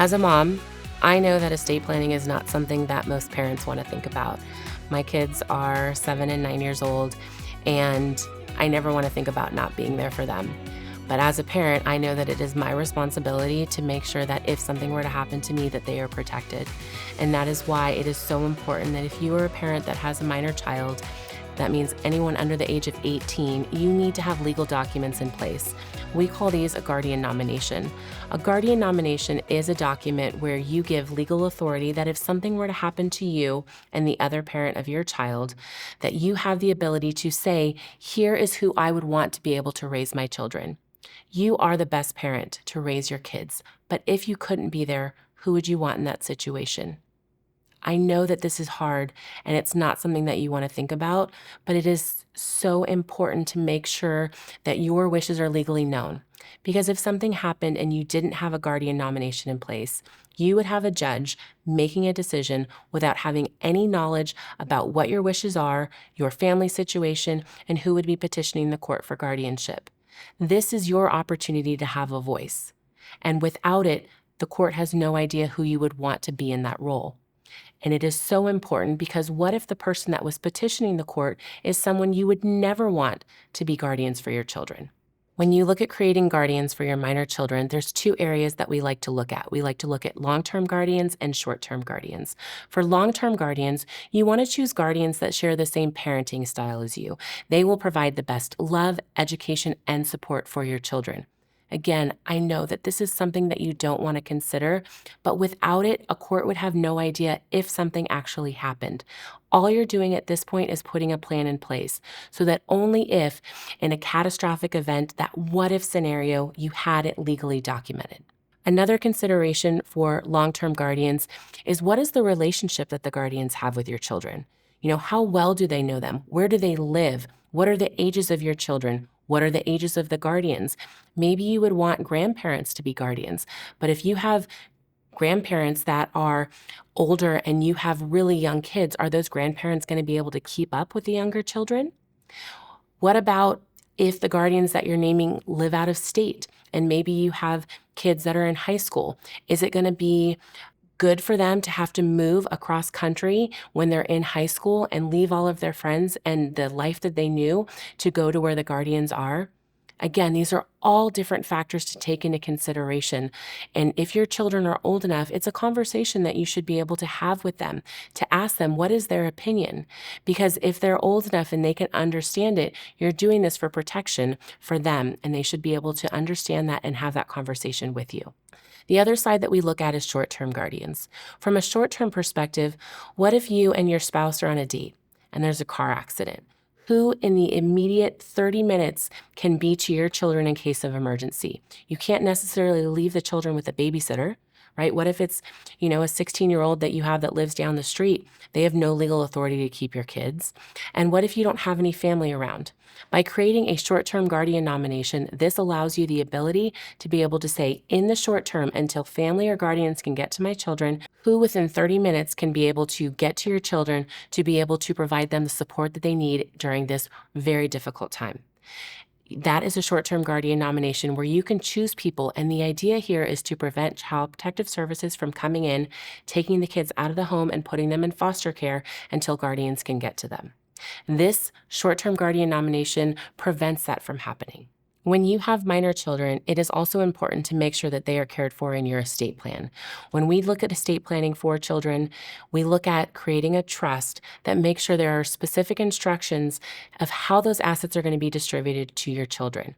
As a mom, I know that estate planning is not something that most parents want to think about. My kids are 7 and 9 years old, and I never want to think about not being there for them. But as a parent, I know that it is my responsibility to make sure that if something were to happen to me, that they are protected. And that is why it is so important that if you are a parent that has a minor child, that means anyone under the age of 18, you need to have legal documents in place. We call these a guardian nomination. A guardian nomination is a document where you give legal authority that if something were to happen to you and the other parent of your child, that you have the ability to say, here is who I would want to be able to raise my children. You are the best parent to raise your kids, but if you couldn't be there, who would you want in that situation? I know that this is hard and it's not something that you want to think about, but it is so important to make sure that your wishes are legally known. Because if something happened and you didn't have a guardian nomination in place, you would have a judge making a decision without having any knowledge about what your wishes are, your family situation, and who would be petitioning the court for guardianship. This is your opportunity to have a voice. And without it, the court has no idea who you would want to be in that role. And it is so important because what if the person that was petitioning the court is someone you would never want to be guardians for your children? When you look at creating guardians for your minor children, there's two areas that we like to look at. We like to look at long-term guardians and short-term guardians. For long-term guardians, you want to choose guardians that share the same parenting style as you. They will provide the best love, education, and support for your children. Again, I know that this is something that you don't want to consider, but without it, a court would have no idea if something actually happened. All you're doing at this point is putting a plan in place so that only if, in a catastrophic event, that what if scenario, you had it legally documented. Another consideration for long-term guardians is what is the relationship that the guardians have with your children? How well do they know them? Where do they live? What are the ages of your children? What are the ages of the guardians? Maybe you would want grandparents to be guardians, but if you have grandparents that are older and you have really young kids, are those grandparents going to be able to keep up with the younger children? What about if the guardians that you're naming live out of state and maybe you have kids that are in high school? Is it going to be good for them to have to move across country when they're in high school and leave all of their friends and the life that they knew to go to where the guardians are? Again, these are all different factors to take into consideration. And if your children are old enough, it's a conversation that you should be able to have with them, to ask them what is their opinion. Because if they're old enough and they can understand it, you're doing this for protection for them, and they should be able to understand that and have that conversation with you. The other side that we look at is short-term guardians. From a short-term perspective, what if you and your spouse are on a date and there's a car accident? Who in the immediate 30 minutes can be to your children in case of emergency? You can't necessarily leave the children with a babysitter, right? What if it's, a 16-year-old that you have that lives down the street? They have no legal authority to keep your kids. And what if you don't have any family around? By creating a short-term guardian nomination, this allows you the ability to be able to say, in the short term, until family or guardians can get to my children, who within 30 minutes can be able to get to your children to be able to provide them the support that they need during this very difficult time. That is a short-term guardian nomination where you can choose people, and the idea here is to prevent Child Protective Services from coming in, taking the kids out of the home and putting them in foster care until guardians can get to them. This short-term guardian nomination prevents that from happening. When you have minor children, it is also important to make sure that they are cared for in your estate plan. When we look at estate planning for children, we look at creating a trust that makes sure there are specific instructions of how those assets are going to be distributed to your children.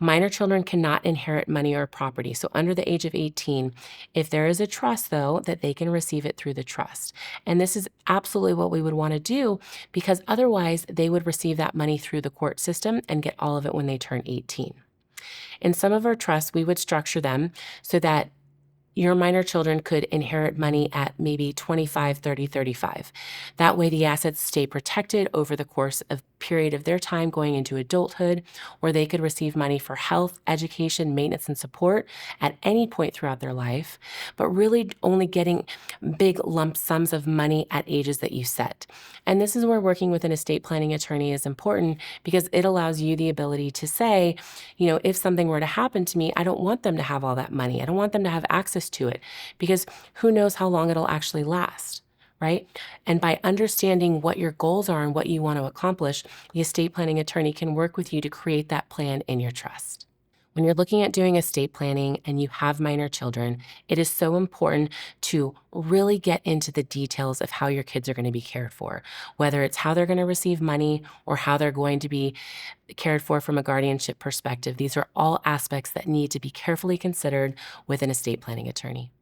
Minor children cannot inherit money or property. So under the age of 18, if there is a trust, though, that they can receive it through the trust. And this is absolutely what we would want to do, because otherwise they would receive that money through the court system and get all of it when they turn 18. In some of our trusts, we would structure them so that your minor children could inherit money at maybe 25, 30, 35. That way the assets stay protected over the course of period of their time going into adulthood, where they could receive money for health, education, maintenance, and support at any point throughout their life, but really only getting big lump sums of money at ages that you set. And this is where working with an estate planning attorney is important, because it allows you the ability to say, if something were to happen to me, I don't want them to have all that money. I don't want them to have access to it, because who knows how long it'll actually last, right? And by understanding what your goals are and what you want to accomplish, the estate planning attorney can work with you to create that plan in your trust. When you're looking at doing estate planning and you have minor children, it is so important to really get into the details of how your kids are going to be cared for, whether it's how they're going to receive money or how they're going to be cared for from a guardianship perspective. These are all aspects that need to be carefully considered with an estate planning attorney.